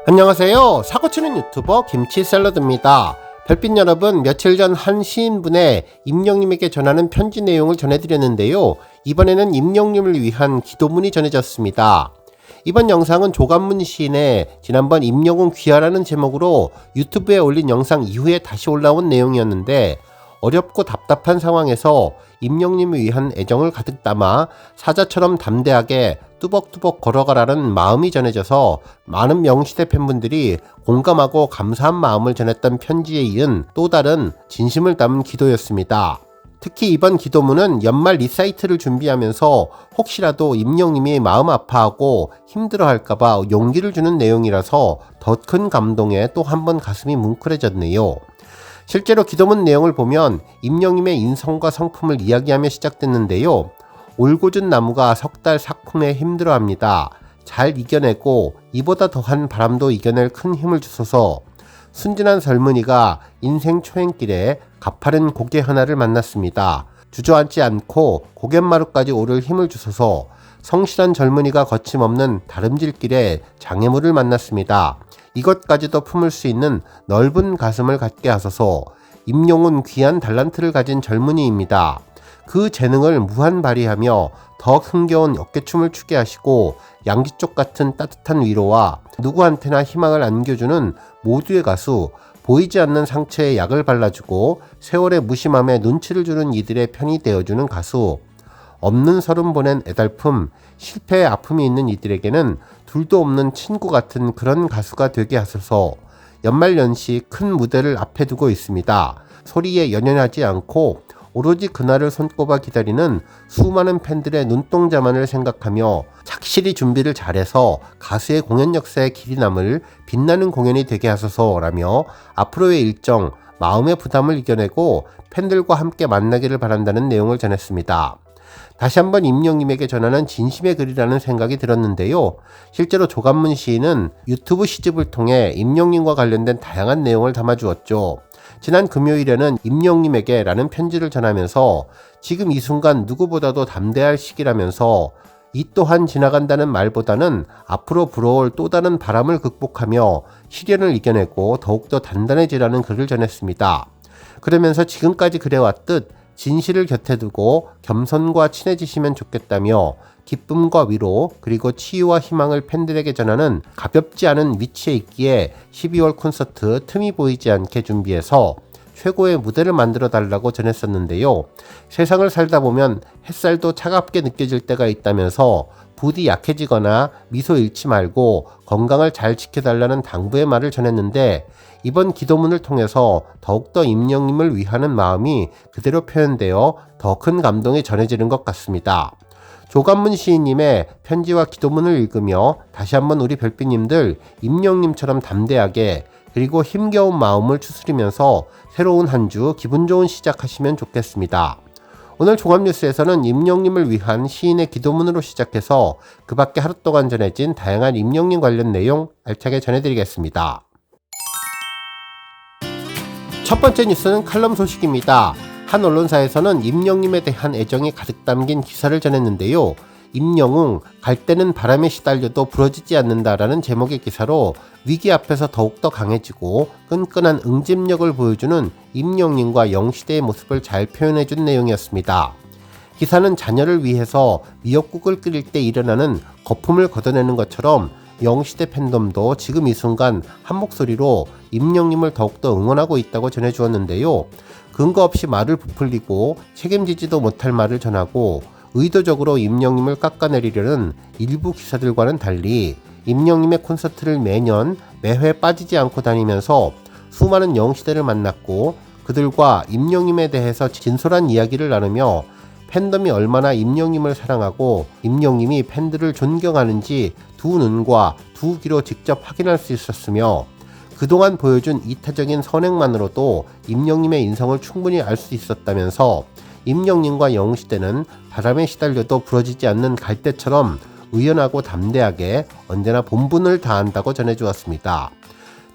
안녕하세요. 사고치는 유튜버 김치샐러드입니다. 별빛 여러분, 며칠 전 한 시인분의 임영님에게 전하는 편지 내용을 전해드렸는데요. 이번에는 임영님을 위한 기도문이 전해졌습니다. 이번 영상은 조관문 시인의 지난번 임영웅 귀하라는 제목으로 유튜브에 올린 영상 이후에 다시 올라온 내용이었는데, 어렵고 답답한 상황에서 임영님을 위한 애정을 가득 담아 사자처럼 담대하게 뚜벅뚜벅 걸어가라는 마음이 전해져서 많은 명시대 팬분들이 공감하고 감사한 마음을 전했던 편지에 이은 또 다른 진심을 담은 기도였습니다. 특히 이번 기도문은 연말 리사이트를 준비하면서 혹시라도 임영님이 마음 아파하고 힘들어할까봐 용기를 주는 내용이라서 더 큰 감동에 또 한 번 가슴이 뭉클해졌네요. 실제로 기도문 내용을 보면 임영님의 인성과 성품을 이야기하며 시작됐는데요. 올고준 나무가 석 달 삭품에 힘들어합니다. 잘 이겨내고 이보다 더한 바람도 이겨낼 큰 힘을 주소서. 순진한 젊은이가 인생 초행길에 가파른 고개 하나를 만났습니다. 주저앉지 않고 고갯마루까지 오를 힘을 주소서. 성실한 젊은이가 거침없는 다름질길에 장애물을 만났습니다. 이것까지도 품을 수 있는 넓은 가슴을 갖게 하소서. 임영웅은 귀한 달란트를 가진 젊은이입니다. 그 재능을 무한 발휘하며 더 흥겨운 어깨춤을 추게 하시고 양지쪽 같은 따뜻한 위로와 누구한테나 희망을 안겨주는 모두의 가수, 보이지 않는 상처에 약을 발라주고 세월의 무심함에 눈치를 주는 이들의 편이 되어주는 가수, 없는 서름 보낸 애달픔, 실패의 아픔이 있는 이들에게는 둘도 없는 친구 같은 그런 가수가 되게 하소서. 연말연시 큰 무대를 앞에 두고 있습니다. 소리에 연연하지 않고 오로지 그날을 손꼽아 기다리는 수많은 팬들의 눈동자만을 생각하며 착실히 준비를 잘해서 가수의 공연 역사에 길이 남을 빛나는 공연이 되게 하소서라며 앞으로의 일정, 마음의 부담을 이겨내고 팬들과 함께 만나기를 바란다는 내용을 전했습니다. 다시 한번 임영님에게 전하는 진심의 글이라는 생각이 들었는데요. 실제로 조관문 시인은 유튜브 시집을 통해 임영님과 관련된 다양한 내용을 담아주었죠. 지난 금요일에는 임영님에게 라는 편지를 전하면서 지금 이 순간 누구보다도 담대할 시기라면서 이 또한 지나간다는 말보다는 앞으로 불어올 또 다른 바람을 극복하며 시련을 이겨내고 더욱더 단단해지라는 글을 전했습니다. 그러면서 지금까지 그래왔듯 진실을 곁에 두고 겸손과 친해지시면 좋겠다며 기쁨과 위로 그리고 치유와 희망을 팬들에게 전하는 가볍지 않은 위치에 있기에 12월 콘서트 틈이 보이지 않게 준비해서 최고의 무대를 만들어 달라고 전했었는데요. 세상을 살다 보면 햇살도 차갑게 느껴질 때가 있다면서 부디 약해지거나 미소 잃지 말고 건강을 잘 지켜달라는 당부의 말을 전했는데, 이번 기도문을 통해서 더욱더 임영님을 위하는 마음이 그대로 표현되어 더 큰 감동이 전해지는 것 같습니다. 조관문 시인님의 편지와 기도문을 읽으며 다시 한번 우리 별빛님들 임영님처럼 담대하게 그리고 힘겨운 마음을 추스리면서 새로운 한 주 기분 좋은 시작하시면 좋겠습니다. 오늘 종합뉴스에서는 임영님을 위한 시인의 기도문으로 시작해서 그 밖에 하루 동안 전해진 다양한 임영님 관련 내용 알차게 전해드리겠습니다. 첫 번째 뉴스는 칼럼 소식입니다. 한 언론사에서는 임영님에 대한 애정이 가득 담긴 기사를 전했는데요. 임영웅, 갈 때는 바람에 시달려도 부러지지 않는다라는 제목의 기사로 위기 앞에서 더욱더 강해지고 끈끈한 응집력을 보여주는 임영님과 영시대의 모습을 잘 표현해준 내용이었습니다. 기사는 자녀를 위해서 미역국을 끓일 때 일어나는 거품을 걷어내는 것처럼 영시대 팬덤도 지금 이 순간 한 목소리로 임영님을 더욱더 응원하고 있다고 전해주었는데요. 근거 없이 말을 부풀리고 책임지지도 못할 말을 전하고 의도적으로 임영님을 깎아내리려는 일부 기사들과는 달리 임영님의 콘서트를 매년 매회 빠지지 않고 다니면서 수많은 영시대를 만났고 그들과 임영님에 대해서 진솔한 이야기를 나누며 팬덤이 얼마나 임영님을 사랑하고 임영님이 팬들을 존경하는지 두 눈과 두 귀로 직접 확인할 수 있었으며, 그동안 보여준 이타적인 선행만으로도 임영님의 인성을 충분히 알 수 있었다면서 임영님과 영시대는 바람에 시달려도 부러지지 않는 갈대처럼 의연하고 담대하게 언제나 본분을 다한다고 전해주었습니다.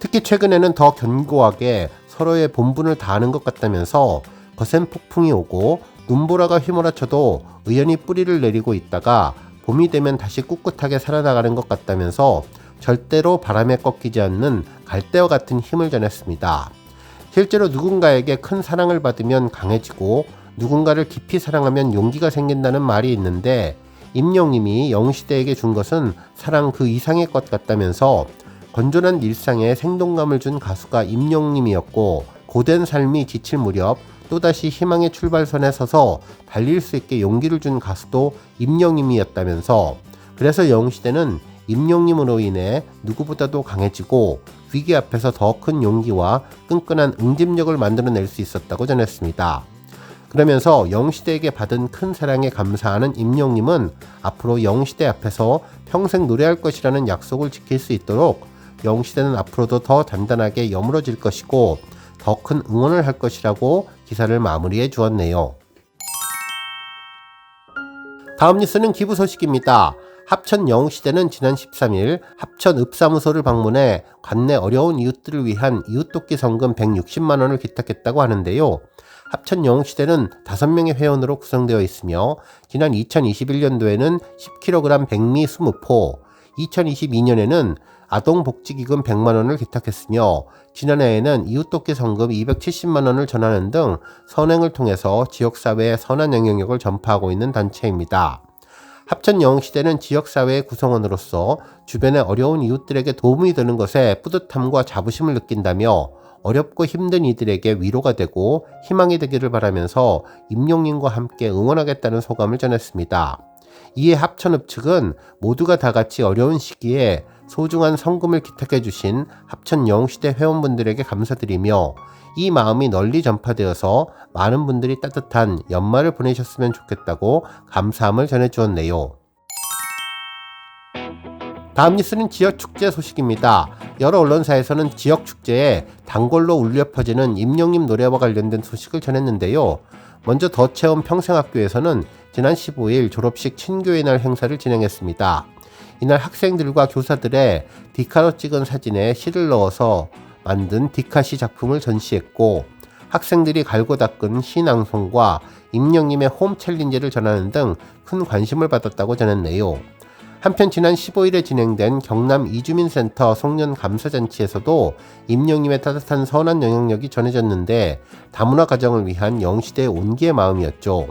특히 최근에는 더 견고하게 서로의 본분을 다하는 것 같다면서 거센 폭풍이 오고 눈보라가 휘몰아쳐도 의연히 뿌리를 내리고 있다가 봄이 되면 다시 꿋꿋하게 살아나가는 것 같다면서 절대로 바람에 꺾이지 않는 갈대와 같은 힘을 전했습니다. 실제로 누군가에게 큰 사랑을 받으면 강해지고 누군가를 깊이 사랑하면 용기가 생긴다는 말이 있는데, 임영님이 영시대에게 준 것은 사랑 그 이상의 것 같다면서 건전한 일상에 생동감을 준 가수가 임영님이었고, 고된 삶이 지칠 무렵 또다시 희망의 출발선에 서서 달릴 수 있게 용기를 준 가수도 임영님이었다면서, 그래서 영시대는 임영님으로 인해 누구보다도 강해지고 위기 앞에서 더 큰 용기와 끈끈한 응집력을 만들어낼 수 있었다고 전했습니다. 그러면서 영시대에게 받은 큰 사랑에 감사하는 임영님은 앞으로 영시대 앞에서 평생 노래할 것이라는 약속을 지킬 수 있도록 영시대는 앞으로도 더 단단하게 여물어질 것이고 더 큰 응원을 할 것이라고 기사를 마무리해 주었네요. 다음 뉴스는 기부 소식입니다. 합천 영시대는 지난 13일 합천 읍사무소를 방문해 관내 어려운 이웃들을 위한 이웃돕기 성금 160만 원을 기탁했다고 하는데요. 합천 영시대는 5명의 회원으로 구성되어 있으며 지난 2021년도에는 10kg 백미 20포, 2022년에는 아동복지기금 100만 원을 기탁했으며 지난해에는 이웃돕기 성금 270만 원을 전하는 등 선행을 통해서 지역사회에 선한 영향력을 전파하고 있는 단체입니다. 합천 영시대는 지역사회의 구성원으로서 주변의 어려운 이웃들에게 도움이 되는 것에 뿌듯함과 자부심을 느낀다며 어렵고 힘든 이들에게 위로가 되고 희망이 되기를 바라면서 임영님과 함께 응원하겠다는 소감을 전했습니다. 이에 합천읍 측은 모두가 다 같이 어려운 시기에 소중한 성금을 기탁해 주신 합천 영시대 회원분들에게 감사드리며 이 마음이 널리 전파되어서 많은 분들이 따뜻한 연말을 보내셨으면 좋겠다고 감사함을 전해주었네요. 다음 뉴스는 지역축제 소식입니다. 여러 언론사에서는 지역축제에 단골로 울려 퍼지는 임영님 노래와 관련된 소식을 전했는데요. 먼저 더체험 평생학교에서는 지난 15일 졸업식 친교의 날 행사를 진행했습니다. 이날 학생들과 교사들의 디카로 찍은 사진에 시를 넣어서 만든 디카시 작품을 전시했고, 학생들이 갈고 닦은 시낭송과 임영님의 홈 챌린지를 전하는 등 큰 관심을 받았다고 전했네요. 한편 지난 15일에 진행된 경남 이주민센터 송년 감사잔치에서도 임영님의 따뜻한 선한 영향력이 전해졌는데 다문화 가정을 위한 영시대의 온기의 마음이었죠.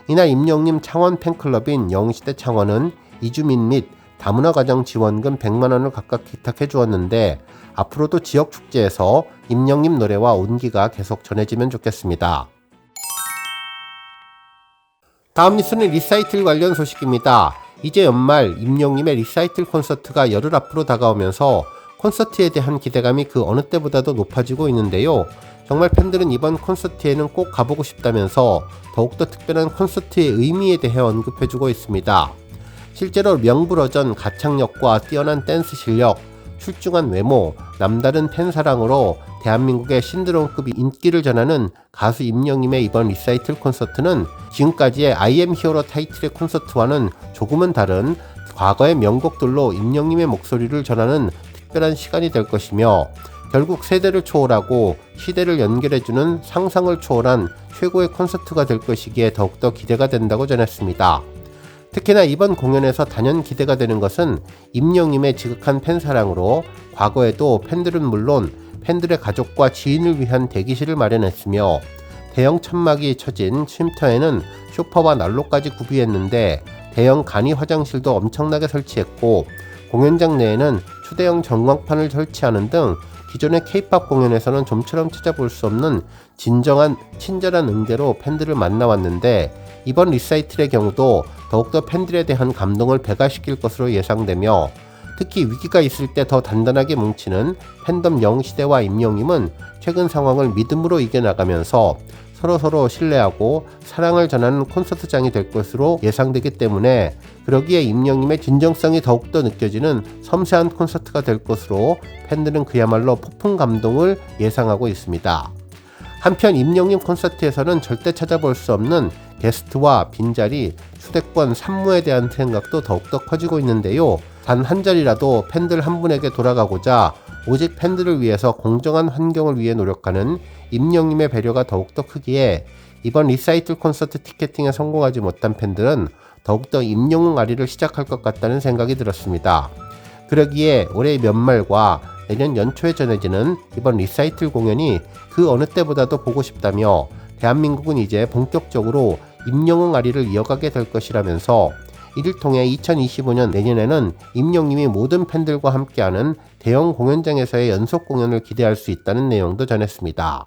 이날 임영님 창원 팬클럽인 영시대 창원은 이주민 및 다문화 가정 지원금 100만 원을 각각 기탁해 주었는데 앞으로도 지역 축제에서 임영님 노래와 온기가 계속 전해지면 좋겠습니다. 다음 뉴스는 리사이틀 관련 소식입니다. 이제 연말 임영님의 리사이틀 콘서트가 열흘 앞으로 다가오면서 콘서트에 대한 기대감이 그 어느 때보다도 높아지고 있는데요. 정말 팬들은 이번 콘서트에는 꼭 가보고 싶다면서 더욱더 특별한 콘서트의 의미에 대해 언급해주고 있습니다. 실제로 명불허전 가창력과 뛰어난 댄스 실력, 출중한 외모, 남다른 팬사랑으로 대한민국의 신드롬급 인기를 전하는 가수 임영님의 이번 리사이틀 콘서트는 지금까지의 I am hero 타이틀의 콘서트와는 조금은 다른 과거의 명곡들로 임영님의 목소리를 전하는 특별한 시간이 될 것이며 결국 세대를 초월하고 시대를 연결해주는 상상을 초월한 최고의 콘서트가 될 것이기에 더욱더 기대가 된다고 전했습니다. 특히나 이번 공연에서 단연 기대가 되는 것은 임영님의 지극한 팬사랑으로 과거에도 팬들은 물론 팬들의 가족과 지인을 위한 대기실을 마련했으며 대형 천막이 쳐진 쉼터에는 쇼파와 난로까지 구비했는데 대형 간이 화장실도 엄청나게 설치했고 공연장 내에는 초대형 전광판을 설치하는 등 기존의 K-POP 공연에서는 좀처럼 찾아볼 수 없는 진정한 친절한 응대로 팬들을 만나왔는데 이번 리사이틀의 경우도 더욱더 팬들에 대한 감동을 배가시킬 것으로 예상되며 특히 위기가 있을 때 더 단단하게 뭉치는 팬덤 영시대와 임영님은 최근 상황을 믿음으로 이겨나가면서 서로서로 신뢰하고 사랑을 전하는 콘서트장이 될 것으로 예상되기 때문에 그러기에 임영님의 진정성이 더욱더 느껴지는 섬세한 콘서트가 될 것으로 팬들은 그야말로 폭풍 감동을 예상하고 있습니다. 한편 임영님 콘서트에서는 절대 찾아볼 수 없는 게스트와 빈자리, 초대권, 산무에 대한 생각도 더욱더 커지고 있는데요. 단 한 자리라도 팬들 한 분에게 돌아가고자 오직 팬들을 위해서 공정한 환경을 위해 노력하는 임영님의 배려가 더욱더 크기에 이번 리사이틀 콘서트 티켓팅에 성공하지 못한 팬들은 더욱더 임영웅 아리를 시작할 것 같다는 생각이 들었습니다. 그러기에 올해 연말과 내년 연초에 전해지는 이번 리사이틀 공연이 그 어느 때보다도 보고 싶다며 대한민국은 이제 본격적으로 임영웅 아리를 이어가게 될 것이라면서 이를 통해 2025년 내년에는 임영님이 모든 팬들과 함께하는 대형 공연장에서의 연속 공연을 기대할 수 있다는 내용도 전했습니다.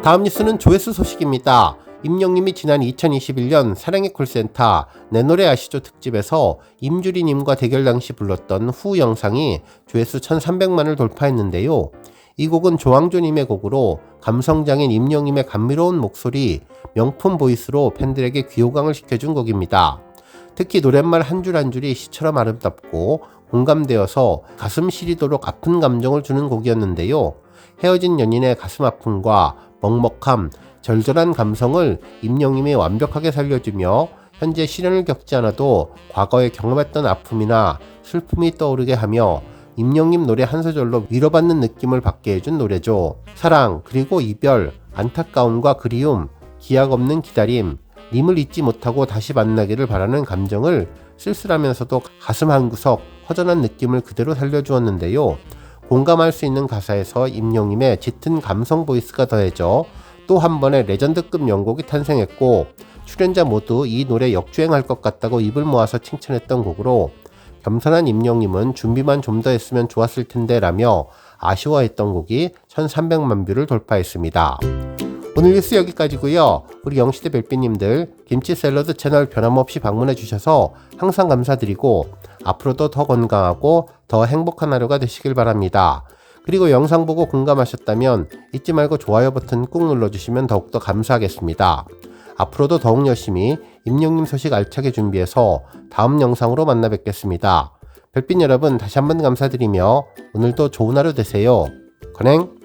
다음 뉴스는 조회수 소식입니다. 임영님이 지난 2021년 사랑의 콜센터 내 노래 아시죠 특집에서 임주리님과 대결 당시 불렀던 후 영상이 조회수 1300만을 돌파했는데요. 이 곡은 조항조님의 곡으로 감성장인 임영님의 감미로운 목소리, 명품 보이스로 팬들에게 귀호강을 시켜준 곡입니다. 특히 노랫말 한 줄 한 줄이 시처럼 아름답고 공감되어서 가슴 시리도록 아픈 감정을 주는 곡이었는데요. 헤어진 연인의 가슴 아픔과 먹먹함, 절절한 감성을 임영님이 완벽하게 살려주며 현재 시련을 겪지 않아도 과거에 경험했던 아픔이나 슬픔이 떠오르게 하며 임영님 노래 한 소절로 위로받는 느낌을 받게 해준 노래죠. 사랑, 그리고 이별, 안타까움과 그리움, 기약 없는 기다림, 님을 잊지 못하고 다시 만나기를 바라는 감정을 쓸쓸하면서도 가슴 한구석 허전한 느낌을 그대로 살려주었는데요. 공감할 수 있는 가사에서 임영님의 짙은 감성 보이스가 더해져 또 한 번의 레전드급 명곡이 탄생했고 출연자 모두 이 노래 역주행할 것 같다고 입을 모아서 칭찬했던 곡으로 겸손한 임영님은 준비만 좀 더 했으면 좋았을 텐데 라며 아쉬워했던 곡이 1300만 뷰를 돌파했습니다. 오늘 뉴스 여기까지고요. 우리 영시대 별빛님들 김치 샐러드 채널 변함없이 방문해 주셔서 항상 감사드리고 앞으로도 더 건강하고 더 행복한 하루가 되시길 바랍니다. 그리고 영상 보고 공감하셨다면 잊지 말고 좋아요 버튼 꾹 눌러주시면 더욱더 감사하겠습니다. 앞으로도 더욱 열심히 임영님 소식 알차게 준비해서 다음 영상으로 만나 뵙겠습니다. 별빛 여러분 다시 한번 감사드리며 오늘도 좋은 하루 되세요. 건행!